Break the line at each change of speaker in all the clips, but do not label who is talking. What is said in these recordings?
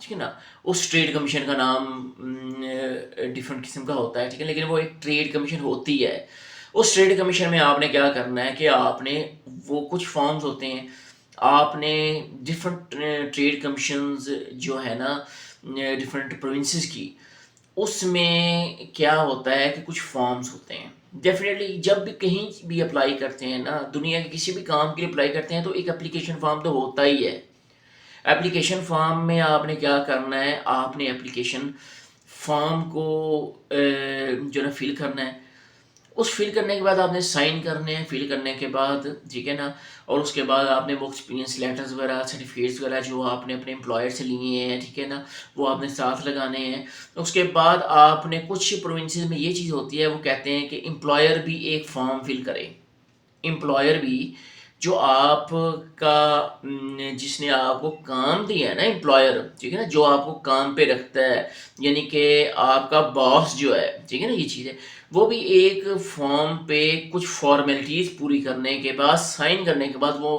ٹھیک ہے نا. اس ٹریڈ کمیشن کا نام ڈفرینٹ قسم کا ہوتا ہے, ٹھیک ہے, لیکن وہ ایک ٹریڈ کمیشن ہوتی ہے. اس ٹریڈ کمیشن میں آپ نے کیا کرنا ہے کہ آپ نے وہ کچھ فارمز ہوتے ہیں, آپ نے ڈفرینٹ ٹریڈ کمیشنز جو ہے نا ڈفرینٹ پروونسز کی, اس میں کیا ہوتا ہے کہ کچھ فارمز ہوتے ہیں. ڈیفینیٹلی جب بھی کہیں بھی اپلائی کرتے ہیں نا, دنیا کے کسی بھی کام کے لیے اپلائی کرتے ہیں, تو ایک اپلیکیشن فارم تو ہوتا ہی ہے. اپلیکیشن فارم میں آپ نے کیا کرنا ہے, آپ نے اپلیکیشن فارم کو جو نا فل کرنا ہے. اس فل کرنے کے بعد آپ نے سائن کرنے ہیں, فل کرنے کے بعد, ٹھیک ہے نا, اور اس کے بعد آپ نے وہ ایکسپیرینس لیٹرز وغیرہ, سرٹیفکیٹس وغیرہ جو آپ نے اپنے امپلائر سے لیے ہیں, ٹھیک ہے نا, وہ آپ نے ساتھ لگانے ہیں. اس کے بعد آپ نے کچھ پروونسز میں یہ چیز ہوتی ہے, وہ کہتے ہیں کہ امپلائر بھی ایک فارم فل کرے. امپلائر بھی جو آپ کا جس نے آپ کو کام دیا ہے نا, امپلائر, ٹھیک ہے نا, جو آپ کو کام پہ رکھتا ہے, یعنی کہ آپ کا باس جو ہے, ٹھیک ہے نا, یہ چیز ہے, وہ بھی ایک فارم پہ کچھ فارمیلٹیز پوری کرنے کے بعد, سائن کرنے کے بعد وہ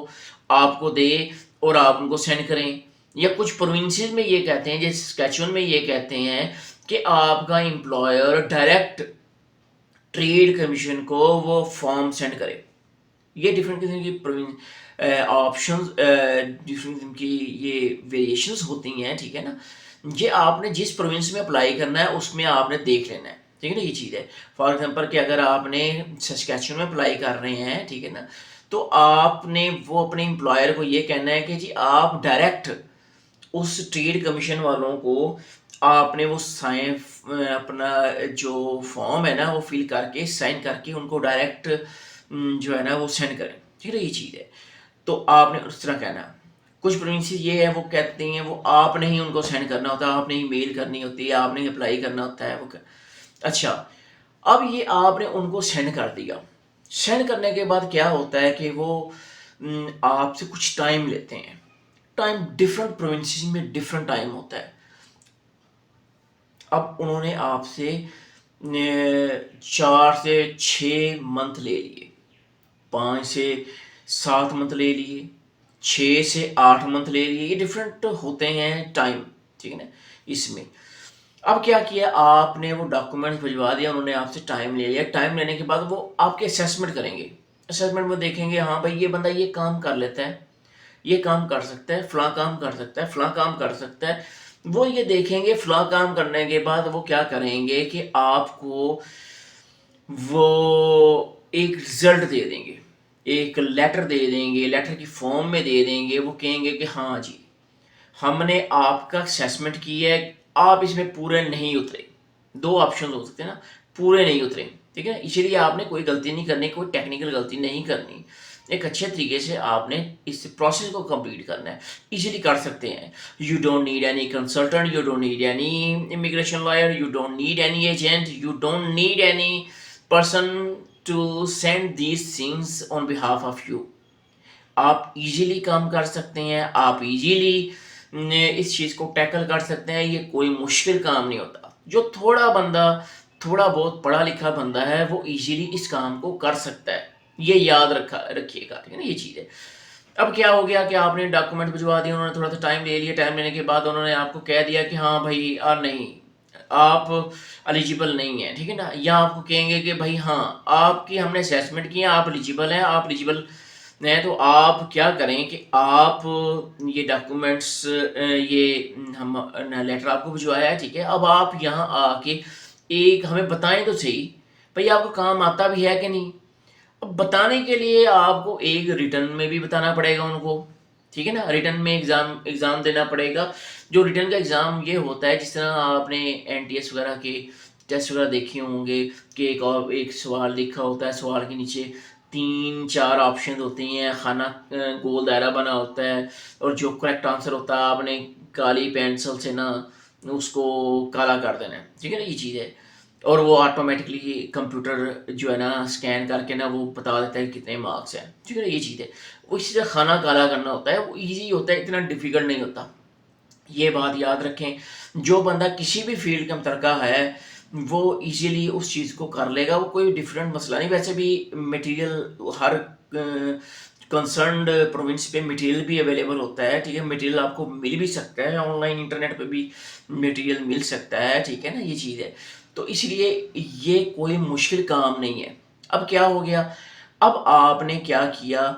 آپ کو دے اور آپ ان کو سینڈ کریں. یا کچھ پروونسز میں یہ کہتے ہیں, جیسے اسکیچون میں یہ کہتے ہیں کہ آپ کا امپلائر ڈائریکٹ ٹریڈ کمیشن کو وہ فارم سینڈ کرے. یہ ڈفرینٹ قسم کی آپشنز, ڈفرینٹ قسم کی یہ ویریشنز ہوتی ہیں, ٹھیک ہے نا. یہ آپ نے جس پروونس میں اپلائی کرنا ہے اس میں آپ نے دیکھ لینا ہے, ٹھیک ہے نا, یہ چیز ہے. فار ایگزامپل کہ اگر آپ نے سسکیچون میں اپلائی کر رہے ہیں, ٹھیک ہے نا, تو آپ نے وہ اپنے امپلائر کو یہ کہنا ہے کہ جی آپ ڈائریکٹ اس ٹریڈ کمیشن والوں کو آپ نے وہ سائن اپنا جو فارم ہے نا وہ فل کر کے, سائن کر کے ان کو ڈائریکٹ جو ہے نا وہ سینڈ کریں, ٹھیک ہے, یہ چیز ہے. تو آپ نے اس طرح کہنا. کچھ پروونسز یہ ہے, وہ کہتے ہیں وہ آپ نے ہی ان کو سینڈ کرنا ہوتا ہے, آپ نے ہی میل کرنی ہوتی ہے, آپ نے ہی اپلائی کرنا ہوتا ہے. وہ اچھا, اب یہ آپ نے ان کو سینڈ کر دیا. سینڈ کرنے کے بعد کیا ہوتا ہے کہ وہ آپ سے کچھ ٹائم لیتے ہیں. ٹائم ڈفرینٹ پروونسز میں ڈفرینٹ ٹائم ہوتا ہے. اب انہوں نے آپ سے 4 سے 6 منتھ لے لیے, 5 سے 7 منتھ لے لیے, 6 سے 8 منتھ لے لیے, یہ ڈفرینٹ ہوتے ہیں ٹائم, ٹھیک ہے نا. اس میں اب کیا کیا, آپ نے وہ ڈاکومنٹس بھجوا دیا, انہوں نے آپ سے ٹائم لے لیا. ٹائم لینے کے بعد وہ آپ کے اسیسمنٹ کریں گے. اسیسمنٹ میں دیکھیں گے ہاں بھائی یہ بندہ یہ کام کر لیتا ہے, یہ کام کر سکتا ہے, فلاں کام کر سکتا ہے, فلاں کام کر سکتا ہے. وہ یہ دیکھیں گے, فلاں کام کرنے کے بعد وہ کیا کریں گے کہ آپ کو وہ ایک رزلٹ دے دیں گے, ایک لیٹر دے دیں گے, لیٹر کی فارم میں دے دیں گے. وہ کہیں گے کہ ہاں جی ہم نے آپ کا اسیسمنٹ کیا ہے, آپ اس میں پورے نہیں اترے. 2 آپشن ہو سکتے ہیں نا, پورے نہیں اترے, ٹھیک ہے. اسی لیے آپ نے کوئی غلطی نہیں کرنی, کوئی ٹیکنیکل غلطی نہیں کرنی. ایک اچھے طریقے سے آپ نے اس پروسیس کو کمپلیٹ کرنا ہے. ایزیلی کر سکتے ہیں. You don't need any consultant, you don't need any immigration lawyer, you don't need any agent, you don't need any person to send these things on behalf of you. آپ easily کام کر سکتے ہیں, آپ easily اس چیز کو tackle کر سکتے ہیں. یہ کوئی مشکل کام نہیں ہوتا. جو تھوڑا بہت پڑھا لکھا بندہ ہے وہ ایزیلی اس کام کو کر سکتا ہے, یہ یاد رکھیے گا, ٹھیک ہے نا, یہ چیز ہے. اب کیا ہو گیا کہ آپ نے ڈاکومنٹ بھجوا دیے, انہوں نے تھوڑا سا ٹائم لے لیا. ٹائم لینے کے بعد انہوں نے آپ کو کہہ دیا کہ ہاں بھائی نہیں, آپ ایلیجیبل نہیں ہیں, ٹھیک ہے نا. یا آپ کو کہیں گے کہ بھائی ہاں آپ کی ہم نے اسیسمنٹ کیا, آپ ایلیجیبل ہیں, آپ ایلیجیبل ہیں, تو آپ کیا کریں کہ آپ یہ ڈاکومنٹس یہ ہم لیٹر آپ کو بھجوایا ہے, ٹھیک ہے. اب آپ یہاں آ کے ایک ہمیں بتائیں تو صحیح بھائی آپ کو کام آتا بھی ہے کہ نہیں. اب بتانے کے لیے آپ کو ایک ریٹرن میں بھی بتانا پڑے گا ان کو, ٹھیک ہے نا. ریٹرن میں ایگزام دینا پڑے گا. جو ریٹرن کا ایگزام یہ ہوتا ہے, جس طرح آپ نے NTS وغیرہ کے ٹیسٹ وغیرہ دیکھے ہوں گے کہ ایک سوال لکھا ہوتا ہے, سوال کے نیچے 3-4 آپشن ہوتی ہیں, خانہ گول دائرہ بنا ہوتا ہے, اور جو کریکٹ آنسر ہوتا ہے آپ نے کالی پینسل سے نا اس کو کالا کر دینا ہے, ٹھیک ہے نا, یہ چیز ہے. اور وہ آٹومیٹکلی کمپیوٹر جو ہے نا اسکین کر کے نا وہ بتا دیتا ہے کتنے مارکس ہیں, ٹھیک ہے نا, یہ چیز ہے. وہ اسی سے کھانا کالا کرنا ہوتا ہے, وہ ایزی ہوتا ہے, اتنا ڈیفیکلٹ نہیں ہوتا. یہ بات یاد رکھیں. جو بندہ کسی بھی فیلڈ کا مترقہ ہے وہ ایزیلی اس چیز کو کر لے گا, وہ کوئی ڈفرینٹ مسئلہ نہیں. ویسے بھی مٹیریل ہر کنسرنڈ پروونس پہ مٹیریل بھی اویلیبل ہوتا ہے، ٹھیک ہے، مٹیریل آپ کو مل بھی سکتا ہے آن لائن، انٹرنیٹ پہ بھی مٹیریل مل سکتا ہے، ٹھیک ہے نا، یہ چیز ہے. تو اس لیے یہ کوئی مشکل کام نہیں ہے. اب کیا ہو گیا، اب آپ نے کیا کیا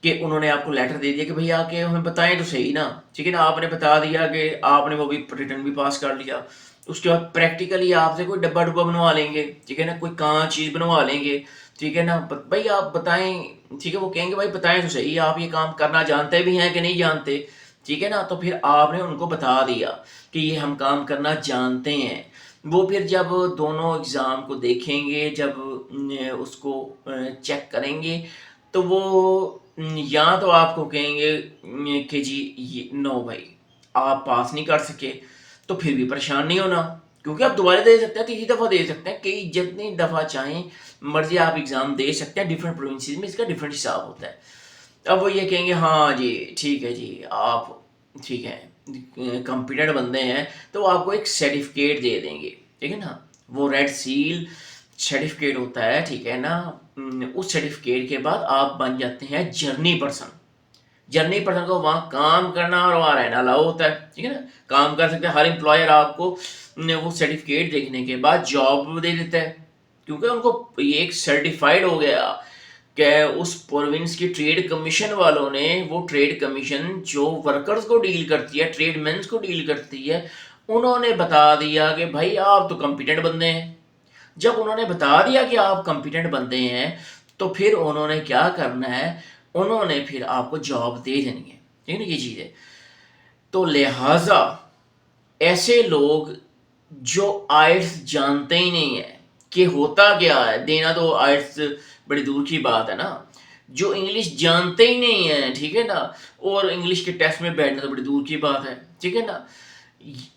کہ انہوں نے آپ کو لیٹر دے دیا کہ بھئی آ کے ہمیں بتائیں تو صحیح نا، ٹھیک ہے نا، آپ نے بتا دیا کہ آپ نے وہ بھی ریٹرن بھی پاس کر لیا. اس کے بعد پریکٹیکلی آپ سے کوئی ڈبہ بنوا لیں گے، ٹھیک ہے نا، کوئی کانچ چیز بنوا لیں گے، ٹھیک ہے نا، بھائی آپ بتائیں، ٹھیک ہے، وہ کہیں گے بھائی بتائیں تو صحیح آپ یہ کام کرنا جانتے بھی ہیں کہ نہیں جانتے، ٹھیک ہے نا. تو پھر آپ نے ان کو بتا دیا کہ یہ ہم کام کرنا جانتے ہیں. وہ پھر جب دونوں ایگزام کو دیکھیں گے، جب اس کو چیک کریں گے، تو وہ یا تو آپ کو کہیں گے کہ جی نو بھائی آپ پاس نہیں کر سکے، تو پھر بھی پریشان نہیں ہونا، کیونکہ آپ دوبارہ دے سکتے ہیں، تیسری دفعہ دے سکتے ہیں، کئی جتنی دفعہ چاہیں مرضی آپ ایگزام دے سکتے ہیں. ڈفرینٹ پروونسز میں اس کا ڈفرینٹ حساب ہوتا ہے. اب وہ یہ کہیں گے ہاں جی ٹھیک ہے جی آپ ٹھیک ہے کمپیٹنٹ بندے ہیں، تو وہ آپ کو ایک سرٹیفکیٹ دے دیں گے، ٹھیک ہے نا، وہ ریڈ سیل سرٹیفکیٹ ہوتا ہے، ٹھیک ہے نا. اس سرٹیفکیٹ کے بعد آپ بن جاتے ہیں جرنی پرسن. جرنی پرسن کو وہاں کام کرنا اور وہاں رہنا الاؤ ہوتا ہے، ٹھیک ہے نا، کام کر سکتے ہیں. ہر امپلائر آپ کو وہ سرٹیفکیٹ دیکھنے کے بعد جاب دے دیتا ہے، کیونکہ ان کو یہ ایک سرٹیفائڈ ہو گیا کہ اس پروونس کی ٹریڈ کمیشن والوں نے، وہ ٹریڈ کمیشن جو ورکرز کو ڈیل کرتی ہے، ٹریڈ مینس کو ڈیل کرتی ہے، انہوں نے بتا دیا کہ بھائی آپ تو کمپیٹنٹ بندے ہیں. جب انہوں نے بتا دیا کہ آپ کمپیٹنٹ بندے ہیں، تو پھر انہوں نے کیا کرنا ہے، انہوں نے پھر آپ کو جاب دے دینی ہے، ٹھیک ہے نا، یہ چیز ہے. تو لہٰذا ایسے لوگ جو آئٹس جانتے ہی نہیں ہیں کہ ہوتا کیا ہے، دینا تو آئٹس بڑی دور کی بات ہے نا، جو انگلش جانتے ہی نہیں ہیں، ٹھیک ہے نا، اور انگلش کے ٹیسٹ میں بیٹھنا تو بڑی دور کی بات ہے، ٹھیک ہے نا،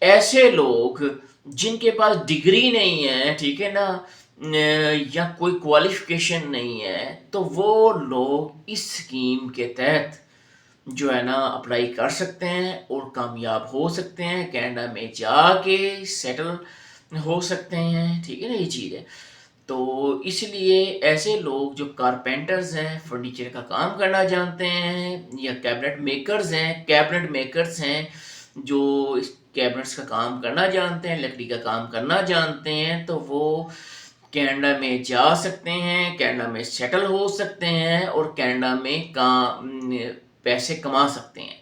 ایسے لوگ جن کے پاس ڈگری نہیں ہے، ٹھیک ہے نا، یا کوئی کوالیفیکیشن نہیں ہے، تو وہ لوگ اس اسکیم کے تحت جو ہے نا اپلائی کر سکتے ہیں اور کامیاب ہو سکتے ہیں، کینیڈا میں جا کے سیٹل ہو سکتے ہیں، ٹھیک ہے نا، یہ چیز ہے. تو اس لیے ایسے لوگ جو کارپینٹرز ہیں، فرنیچر کا کام کرنا جانتے ہیں، یا کیبنٹ میکرز ہیں جو کیبنٹس کا کام کرنا جانتے ہیں، لکڑی کا کام کرنا جانتے ہیں، تو وہ کینیڈا میں جا سکتے ہیں، کینیڈا میں سیٹل ہو سکتے ہیں اور کینیڈا میں پیسے کما سکتے ہیں.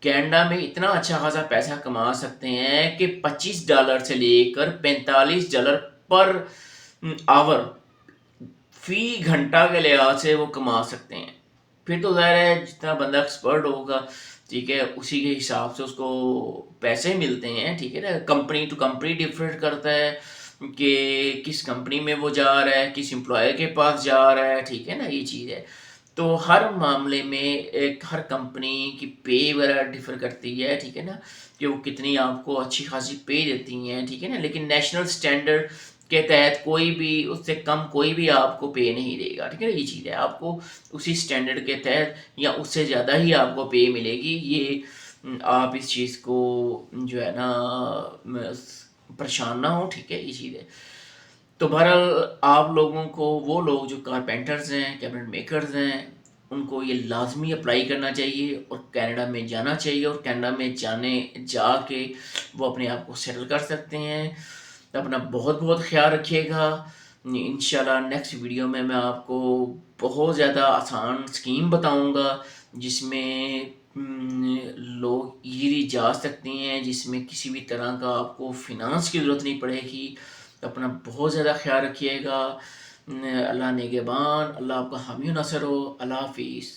کینیڈا میں اتنا اچھا خاصا پیسہ کما سکتے ہیں کہ $25 سے لے کر $45 پر آور فی گھنٹہ کے لحاظ سے وہ کما سکتے ہیں. پھر تو ظاہر ہے جتنا بندہ ایکسپرٹ ہوگا، ٹھیک ہے، اسی کے حساب سے اس کو پیسے ملتے ہیں، ٹھیک ہے نا. کمپنی ٹو کمپنی ڈفرینٹ کرتا ہے کہ کس کمپنی میں وہ جا رہا ہے، کس امپلائر کے پاس جا رہا ہے، ٹھیک ہے نا، یہ چیز ہے. تو ہر معاملے میں ہر کمپنی کی پے وغیرہ ڈفر کرتی ہے، ٹھیک ہے نا، کہ وہ کتنی آپ کو اچھی خاصی پے دیتی ہیں، ٹھیک ہے نا. لیکن نیشنل اسٹینڈرڈ کے تحت کوئی بھی اس سے کم کوئی بھی آپ کو پے نہیں دے گا، ٹھیک ہے نا، یہ چیز ہے. آپ کو اسی اسٹینڈرڈ کے تحت یا اس سے زیادہ ہی آپ کو پے ملے گی. یہ آپ اس چیز کو جو ہے نا پریشان نہ ہو، ٹھیک ہے، یہ چیز ہے. تو بہرحال آپ لوگوں کو، وہ لوگ جو کارپینٹرز ہیں، کیبنٹ میکرز ہیں، ان کو یہ لازمی اپلائی کرنا چاہیے اور کینیڈا میں جانا چاہیے، اور کینیڈا میں جا کے وہ اپنے آپ کو سیٹل کر سکتے ہیں. اپنا بہت بہت خیال رکھیے گا. انشاءاللہ نیکسٹ ویڈیو میں آپ کو بہت زیادہ آسان اسکیم بتاؤں گا، جس میں لوگ ایزیلی جا سکتے ہیں، جس میں کسی بھی طرح کا آپ کو فنانس کی ضرورت نہیں پڑے گی. اپنا بہت زیادہ خیال رکھیے گا. اللہ نگہبان، اللہ آپ کا حامی و ناصر ہو. اللہ حافظ.